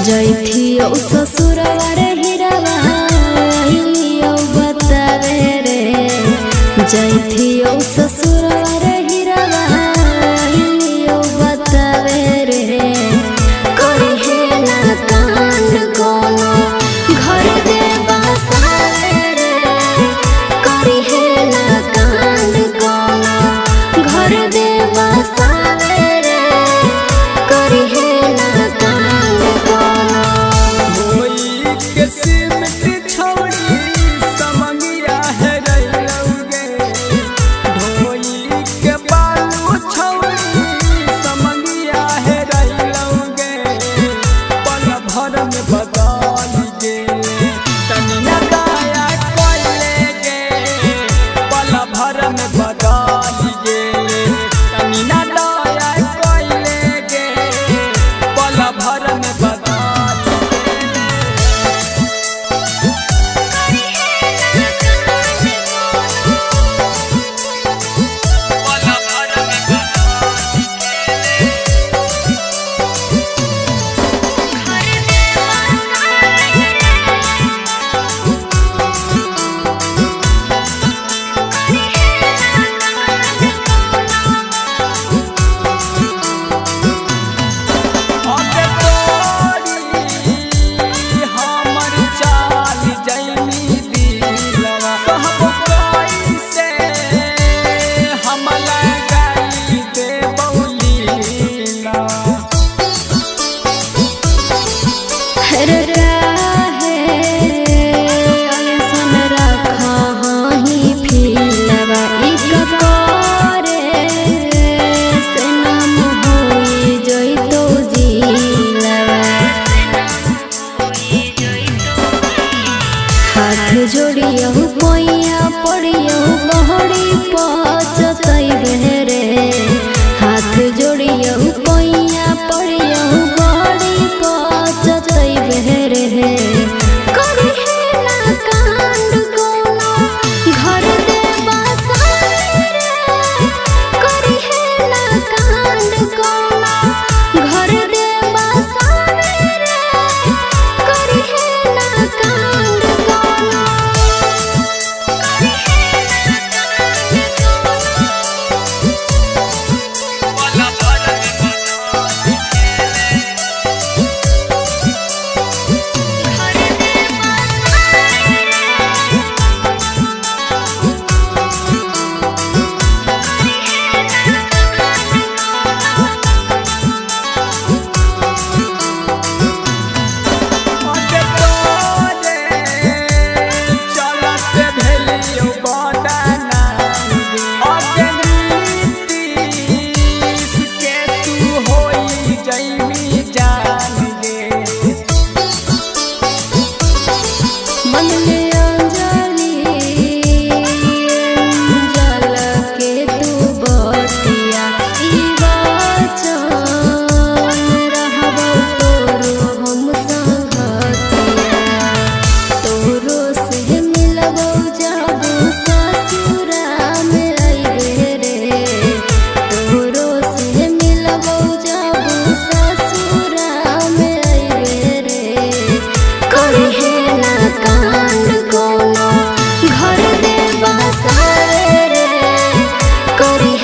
जैथियो ससुरवा रे हिरवा हिलियो बतावे रे जैथियो ससुरवा रे हिरवा हिलियो बतावे रे करी है ना कांड कोनो घर दे बसावे रे करी है ना कांड कोनो घर दे बसावे रे करी है ना कांड कोनो होई के सिमट छोड़ी समंगिया है रौगे ढोई के बालू छोड़ी समंगिया है रौगे पल भर में बदल गे तनी ना दाया कोले गे पल भर में बदल गे तनी ना दाया कोले गे पल भर में बदल हाथ जोड़ियो पैया पड़ियो बहड़ी पचतई बेरे हाथ जोड़ियो पैया पड़ियो बहड़ी पचतई बेरे करी है ना कांड कोनो घर दे बसावे रे करी है ना कांड कोनो घर दे बसावे रे करी है ना कांड कोनो कांड कोनो घर दे बसावे रे करी